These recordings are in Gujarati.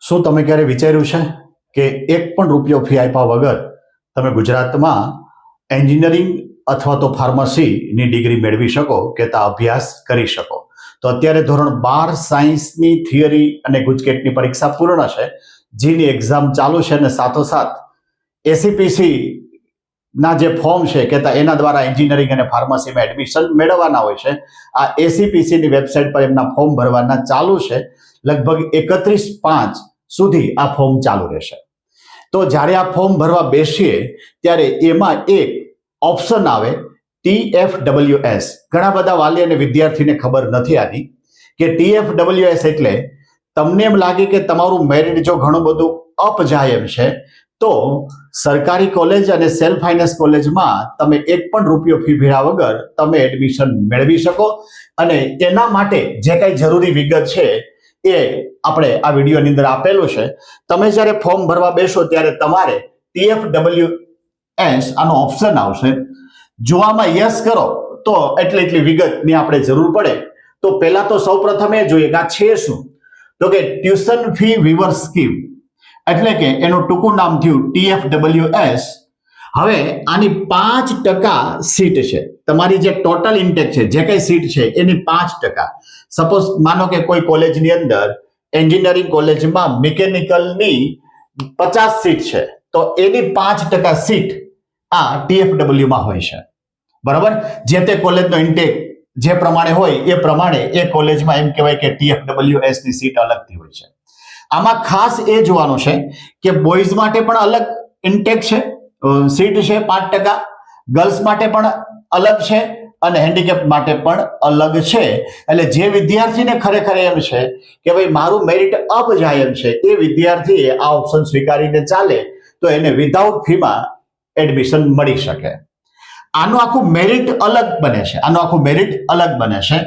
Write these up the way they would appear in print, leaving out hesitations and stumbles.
શું તમે ક્યારે વિચાર્યું છે કે એક પણ રૂપિયો ફી આપ્યા વગર તમે ગુજરાતમાં એન્જિનિયરિંગ અથવા તો ફાર્મસીની ડિગ્રી મેળવી શકો કે તા અભ્યાસ કરી શકો? તો અત્યારે ધોરણ 12 સાયન્સની થિયરી અને ગુજકેટની પરીક્ષા પૂર્ણ છે, જેની એક્ઝામ ચાલુ છે, અને સાથોસાથ એસીપીસી ના જે ફોર્મ છે કે એના દ્વારા એન્જિનિયરિંગ અને ફાર્મસીમાં એડમિશન મેળવવાના હોય છે. આ એસીપીસીની વેબસાઇટ પર એમના ફોર્મ ભરવાના ચાલુ છે. લગભગ 31/5 સુધી આ ફોર્મ ચાલુ રહેશે. તો જ્યારે આ ફોર્મ ભરવા બેસીએ ત્યારે એમાં એક ઓપ્શન આવે TFWS. ઘણા બધા વાલી અને વિદ્યાર્થીને ખબર નથી આની કે TFWS એટલે તમને એમ લાગે કે તમારું મેરિટ જો ઘણું બધું અપ જાય એમ છે, તો સરકારી કોલેજ અને સેલ્ફ ફાઇનાન્સ કોલેજમાં તમે એક પણ રૂપિયો ફી ભર્યા વગર તમે એડમિશન મેળવી શકો. અને એના માટે જે કંઈ જરૂરી વિગત છે એ આપણે આ વિડીયોની અંદર આપેલું છે. તમે જ્યારે ફોર્મ ભરવા બેસો ત્યારે તમારે TFWS આનો ઓપ્શન આવશે. જો આમાં યસ કરો તો એટલી વિગતની આપણે જરૂર પડે. તો પહેલા તો સૌપ્રથમ એ જોઈએ કે આ છે શું, તો કે ટ્યુશન ફી વિવર સ્કીમ, એટલે કે એનું ટૂંકું નામ થયું TFWS. હવે આની 5% સીટ છે. તમારી જે ટોટલ ઇન્ટેક છે, જે કઈ સીટ છે એની 5%. સપોઝ માનો કે કોઈ કોલેજની અંદર એન્જિનિયરિંગ કોલેજમાં મિકેનિકલની 50 સીટ છે, તો એની 5% સીટ આ TFW માં હોય છે. બરાબર? જે તે કોલેજનો ઇન્ટેક જે પ્રમાણે હોય એ પ્રમાણે એ કોલેજમાં એમ કહેવાય કે TFWS ની સીટ અલગથી હોય છે. આમાં ખાસ એ જોવાનું છે કે બોયઝ માટે પણ અલગ ઇન્ટેક છે, સીટ છે 5%, ગર્લ્સ માટે પણ અલગ છે અને હેન્ડીકેપ માટે પણ અલગ છે. એટલે જે વિદ્યાર્થીને ખરેખર એમ છે કે ભાઈ મારું મેરિટ અપ જાય એમ છે, એ વિદ્યાર્થીએ આ ઓપ્શન સ્વીકારીને ચાલે તો એને વિધાઉટ ફીમાં એડમિશન મળી શકે. આનું આખું મેરિટ અલગ બને છે.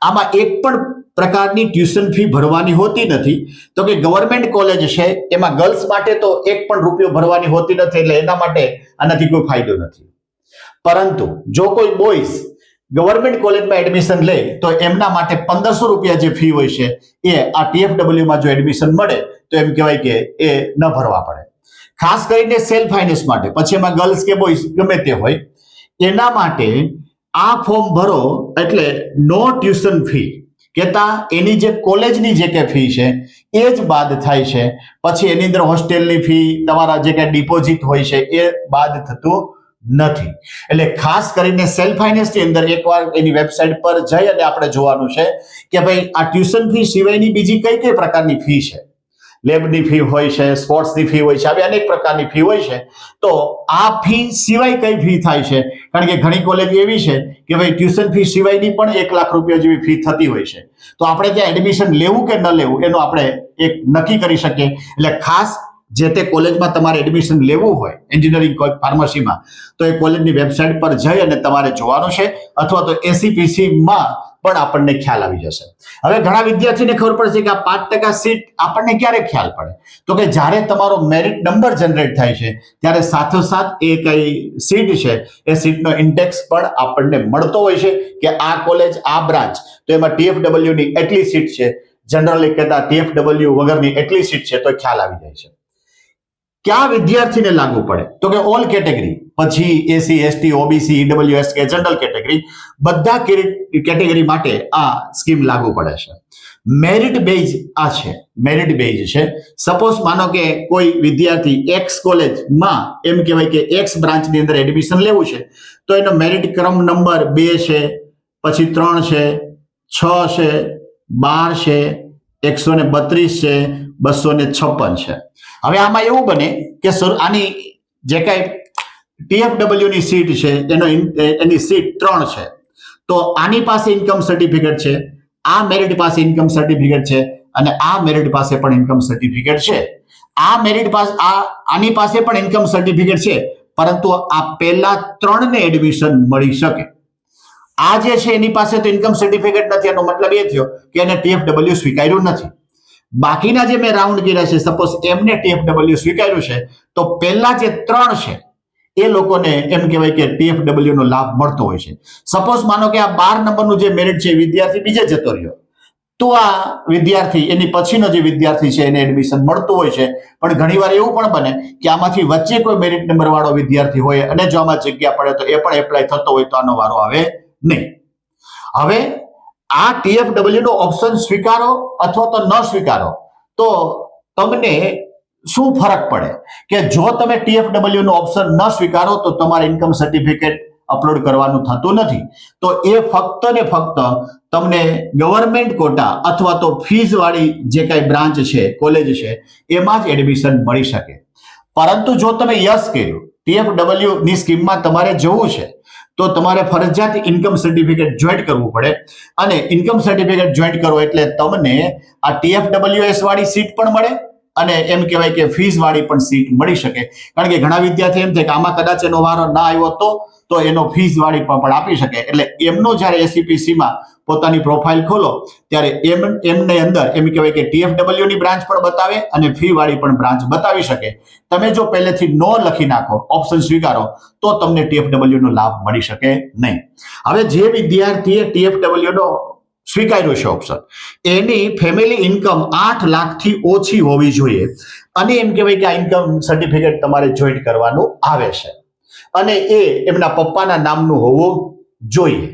આમાં એક પણ પ્રકારની ટ્યુશન ફી ભરવાની હોતી નથી. તો કે ગવર્મેન્ટ કોલેજ છે એમાં ગર્લ્સ માટે તો એક પણ રૂપિયો ભરવાની હોતી નથી, એટલે એના માટે આનાથી કોઈ ફાયદો નથી. પરંતુ જો કોઈ બોયઝ ગવર્મેન્ટ કોલેજમાં એડમિશન લે તો એમના માટે 1500 રૂપિયા જે ફી હોય છે એ આ TFW માં જો એડમિશન મળે તો એમ કહેવાય કે એ ન ભરવા પડે. ખાસ કરીને સેલ્ફ ફાઇનાન્સ માટે, પછી એમાં ગર્લ્સ કે બોયઝ ગમે તે હોય, એના માટે આ ફોર્મ ભરો એટલે નો ટ્યુશન ફી કેતા એની જે કોલેજની જે કે ફી છે એ જ બાદ થાય છે. પછી એની અંદર હોસ્ટેલની ફી, તમારા જે કે ડિપોઝિટ હોય છે એ બાદ થતું નથી. એટલે ખાસ કરીને સેલ્ફ ફાઇનાન્સની અંદર એકવાર એની વેબસાઇટ પર જઈ અને આપણે જોવાનું છે કે ભાઈ આ ટ્યુશન ફી સિવાયની બીજી કઈ કઈ પ્રકારની ફી છે. લેબની ફી હોય છે, સ્પોર્ટ્સની ફી હોય છે, આવી અનેક પ્રકારની ફી હોય છે. તો આ ફી સિવાય કઈ ફી થાય છે? કારણ કે ઘણી કોલેજ એવી છે કે ભાઈ ટ્યુશન ફી સિવાયની પણ 1 લાખ રૂપિયા જેવી ફી થતી હોય છે. તો આપણે ત્યાં એડમિશન લેવું કે ન લેવું એનું આપણે એક નક્કી કરી શકીએ. એટલે ખાસ જે તે કોલેજમાં તમારે એડમિશન લેવું હોય એન્જિનિયરિંગ ફાર્મસીમાં, તો એ કોલેજની વેબસાઇટ પર જઈ અને તમારે જોવાનું છે, અથવા તો એસીપીસીમાં પણ આપણને ખ્યાલ આવી જશે. હવે ઘણા વિદ્યાર્થીને ખબર પડશે કે આ 5% સીટ આપણને ક્યારે ખ્યાલ પડે, તો કે જ્યારે તમારો મેરિટ નંબર જનરેટ થાય છે ત્યારે સાથોસાથ એ કઈ સીટ છે એ સીટનો ઇન્ડેક્સ પણ આપણને મળતો હોય છે કે આ કોલેજ આ બ્રાન્ચ તો એમાં TFW ની એટલી સીટ છે, જનરલી કહેતા TFW વગરની એટલી સીટ છે, તો ખ્યાલ આવી જાય છે. ક્યાં વિદ્યાર્થીને લાગુ પડે? તો કે ઓલ કેટેગરી, પછી એસી, એસટી, ઓબીસી, ઈડબ્લ્યુએસ કે જનરલ કેટેગરી, બધા કેટેગરી માટે આ સ્કીમ લાગુ પડે છે. મેરિટ બેઝ આ છે, મેરિટ બેઝ છે. સપોઝ માનો કે કોઈ વિદ્યાર્થી એક્સ કોલેજમાં એમ કહેવાય કે એક્સ બ્રાન્ચની અંદર એડમિશન લેવું છે, તો એનો મેરિટ ક્રમ નંબર 2 છે, પછી 3 છે, 6 છે, 12 છે, 132 છે, 256 છે. હવે આમાં એવું બને કે આની જે કઈ TFW ની સીટ છે એની સીટ 3 છે, તો આની પાસે ઇન્કમ સર્ટિફિકેટ છે, આ મેરિટ પાસે ઇન્કમ સર્ટિફિકેટ છે, અને આ મેરિટ પાસે પણ ઇન્કમ સર્ટિફિકેટ છે. આ મેરિટ પાસે આની પાસે પણ ઇન્કમ સર્ટિફિકેટ છે, પરંતુ આ પહેલા 3 ને એડમિશન મળી શકે. આ જે છે એની પાસે તો ઇન્કમ સર્ટિફિકેટ નથી. એનો મતલબ એ થયો કે એને TFW સ્વીકાર્યું નથી. બાકીના જે મેં રાઉન્ડ કર્યા છે, સપોઝ એમને TFW સ્વીકાર્યું છે, તો પહેલા જે 3 છે એ લોકોને એમ કહેવાય કે TFW નો લાભ મળતો હોય છે. સપોઝ માનો કે આ 12 નંબરનું જે મેરિટ છે વિદ્યાર્થી બીજે જતો રહ્યો, તો આ વિદ્યાર્થી એની પછીનો જે વિદ્યાર્થી છે એને એડમિશન મળતું હોય છે. પણ ઘણીવાર એવું પણ બને કે આમાંથી વચ્ચે કોઈ મેરિટ નંબર વાળો વિદ્યાર્થી હોય અને જો આમાં જગ્યા પડે તો એ પણ એપ્લાય થતો હોય તો આનો વારો આવે નહીં. હવે આ TFW નો ઓપ્શન સ્વીકારો અથવા તો ન સ્વીકારો તો તમને શું ફરક પડે કે જો તમે TFW નો ઓપ્શન ન સ્વીકારો તો તમારે ઇન્કમ સર્ટિફિકેટ અપલોડ કરવાનું થતું નથી. તો એ ફક્ત ને ફક્ત તમને ગવર્મેન્ટ કોટા અથવા તો ફીઝ વાળી જે કઈ બ્રાન્ચ છે, કોલેજ છે, એમાં જ એડમિશન મળી શકે. પરંતુ જો તમે યસ કર્યું, TFW ની સ્કીમમાં તમારે જવું છે તો તમારે ફરજિયાત ઇન્કમ સર્ટિફિકેટ જોઈન્ટ કરવું પડે અને ઇન્કમ સર્ટિફિકેટ જોઈન્ટ કરો એટલે તમને આ TFWS વાળી સીટ પણ મળે અને એમ કહેવાય કે ફીસ વાળી પણ સીટ મળી શકે. કારણ કે ઘણા વિદ્યાર્થી એમ થાય કે આમાં કદાચ એનો વારો ના આવ્યો તો એનો ફીસ વાળી પણ આપી શકે. એટલે એમનો જ્યારે SCPC માં પોતાની પ્રોફાઇલ ખોલો ત્યારે એમને અંદર એમ કહેવાય કે TFW ની બ્રાન્ચ પણ બતાવે અને ફી વાળી પણ બ્રાન્ચ બતાવી શકે. તમે જો પહેલેથી નો લખી નાખો, ઓપ્શન સ્વીકારો, તો તમને TFW નો લાભ મળી શકે નહીં. હવે જે વિદ્યાર્થીએ TFW નો સ્વીકાર્યો છે ઓપ્શન, એની ફેમિલી ઇન્કમ 8 લાખથી ઓછી હોવી જોઈએ અને એમ કહેવાય કે આ ઇન્કમ સર્ટિફિકેટ તમારે જોઈન્ટ કરવાનું આવે છે અને એ એમના પપ્પાના નામનું હોવું જોઈએ.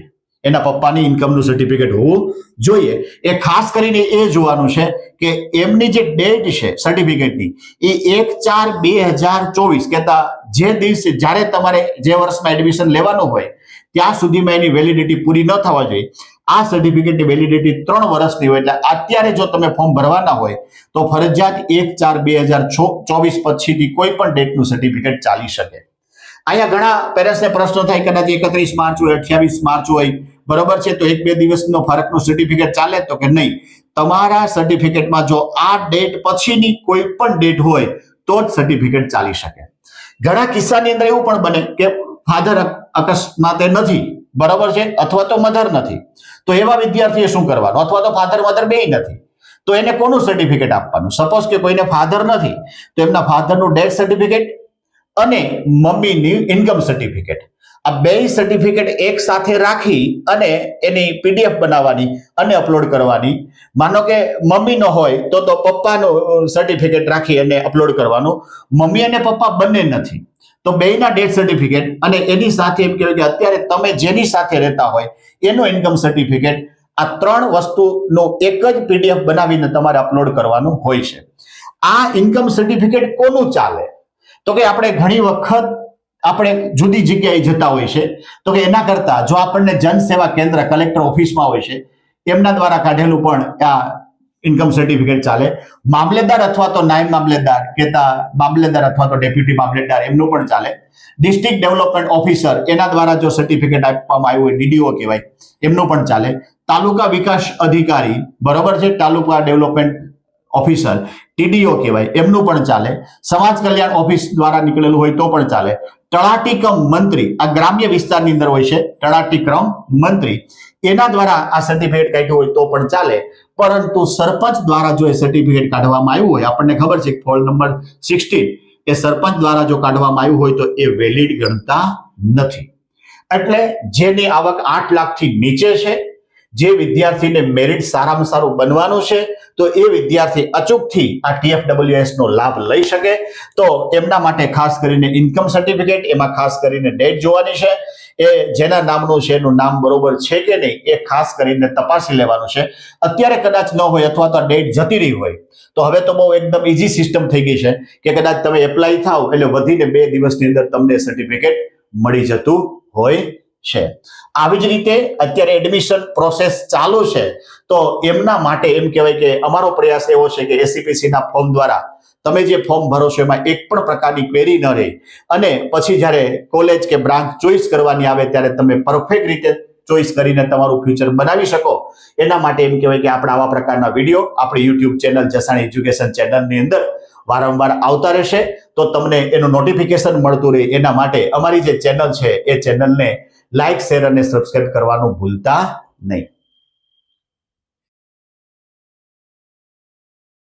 એના પપ્પાની ઇન્કમનું સર્ટિફિકેટ હોવું જોઈએ. એ ખાસ કરીને એ જોવાનું છે કે એમની જે ડેટ છે સર્ટિફિકેટની એ 1/4/2024 કહેતા જે દિવસે જ્યારે તમારે જે વર્ષમાં એડમિશન લેવાનું હોય ત્યાં સુધીમાં એની વેલિડિટી પૂરી ન થવા જોઈએ. આ સર્ટિફિકેટની વેલિડિટી 3 વર્ષની હોય. એટલે અત્યારે જો તમે ફોર્મ ભરવાના હોય તો ફરજિયાત 1/4/2024 પછીથી કોઈ પણ ડેટનું સર્ટિફિકેટ ચાલી શકે. અહીંયા ઘણા પેરેન્ટ્સને પ્રશ્નો થાય, કદાચ 31 માર્ચ હોય, 28 માર્ચ હોય, બરોબર છે, તો 1-2 દિવસનો ફરકનું સર્ટિફિકેટ ચાલે? તો કે નહીં, તમારા સર્ટિફિકેટમાં જો આ ડેટ પછીની કોઈ પણ ડેટ હોય તો જ સર્ટિફિકેટ ચાલી શકે. ઘણા કિસ્સાની અંદર એવું પણ બને કે ફાધર અકસ્માતે નથી, બરોબર છે, અથવા તો મધર નથી, તો એવા વિદ્યાર્થીએ શું કરવાનું? અથવા તો ફાધર મધર બેય નથી, તો એને કોનું સર્ટિફિકેટ આપવાનું? સપોઝ કે કોઈને ફાધર નથી તો એમના ફાધરનું ડેથ સર્ટિફિકેટ અને મમ્મીની ઇન્કમ સર્ટિફિકેટ, આ બે સર્ટિફિકેટ એક સાથે રાખી અને એની PDF બનાવવાની અને અપલોડ કરવાની. માનો કે મમ્મીનો હોય તો પપ્પાનું સર્ટિફિકેટ રાખી અને અપલોડ કરવાનું. મમ્મી અને પપ્પા બંને નથી તો બેયના ડેથ સર્ટિફિકેટ અને એની સાથે એમ કહેવાય કે અત્યારે તમે જેની સાથે રહેતા હોય એનું ઇન્કમ સર્ટિફિકેટ, આ 3 વસ્તુનો એક જ PDF બનાવીને તમારે અપલોડ કરવાનું હોય છે. આ ઇન્કમ સર્ટિફિકેટ કોનું ચાલે? તો કે આપણે ઘણી વખત આપણે જુદી જગ્યાએ જતા હોય છે, તો કે એના કરતા જો આપણને જન સેવા કેન્દ્ર કલેક્ટર ઓફિસમાં હોય છે એમના દ્વારા કાઢેલું પણ આ ઇન્કમ સર્ટિફિકેટ ચાલે. મામલેદાર અથવા તો નાયબ મામલેદાર કહેતા મામલેદાર અથવા તો ડેપ્યુટી મામલેદાર એમનું પણ ચાલે. ડિસ્ટ્રિક્ટ ડેવલપમેન્ટ ઓફિસર એના દ્વારા જો સર્ટિફિકેટ આપવામાં આવ્યું હોય, DDO કહેવાય, એમનું પણ ચાલે. તાલુકા વિકાસ અધિકારી, બરોબર છે, તાલુકા ડેવલપમેન્ટ ઓફિસર, TDO કહેવાય, એમનું પણ ચાલે. સમાજ કલ્યાણ ઓફિસ દ્વારા નીકળેલું હોય તો પણ ચાલે. તલાટી કમ મંત્રી, આ ગ્રામ્ય વિસ્તારની અંદર હોય છે, તલાટી ક્રમ મંત્રી, એના દ્વારા આ સર્ટિફિકેટ કાઢ્યું હોય તો પણ ચાલે. પરંતુ સરપંચ દ્વારા જો એ સર્ટિફિકેટ કાઢવામાં આવ્યું હોય, આપણને ખબર છે ફોલ નંબર 16, એ સરપંચ દ્વારા જો કાઢવામાં આવ્યું હોય તો એ વેલિડ ગણતા નથી. એટલે જેની આવક 8 લાખથી નીચે છે, જે વિદ્યાર્થીને મેરિટ સારામાં સારું બનવાનું છે, તો એ વિદ્યાર્થી અચૂકથી આ TFWS નો લાભ લઈ શકે. તો એમના માટે ખાસ કરીને ઇન્કમ સર્ટિફિકેટ, એમાં ખાસ કરીને ડેટ જોવાની છે, એ જેના નામનું છે એનું નામ બરોબર છે કે નહીં એ ખાસ કરીને તપાસી લેવાનું છે. અત્યારે કદાચ ન હોય અથવા તો ડેટ જતી રહી હોય તો હવે તો બહુ એકદમ ઈઝી સિસ્ટમ થઈ ગઈ છે કે કદાચ તમે એપ્લાય થાવ એટલે વધીને 2 દિવસની અંદર તમને સર્ટિફિકેટ મળી જતું હોય છે. આવી જ રીતે અત્યારે એડમિશન પ્રોસેસ ચાલુ છે, તો એમના માટે એમ કહેવાય કે અમારો પ્રયાસ એવો છે કે SCPC ના ફોર્મ દ્વારા તમે જે ફોર્મ ભરો છો એમાં એક પણ પ્રકારની ક્વેરી ન રહે અને પછી જ્યારે કોલેજ કે બ્રાન્ચ ચોઈસ કરવાની આવે ત્યારે તમે પરફેક્ટ રીતે ચોઈસ કરીને તમારું ફ્યુચર બનાવી શકો. એના માટે એમ કહેવાય કે આપણે આવા પ્રકારના વિડીયો આપણી YouTube ચેનલ જસાણી એજ્યુકેશન ચેનલની અંદર વારંવાર આવતા રહેશે. તો તમને એનું નોટિફિકેશન મળતું રહે એના માટે અમારી જે ચેનલ છે એ ચેનલને લાઈક, શેર અને સબસ્ક્રાઇબ કરવાનું ભૂલતા નહીં.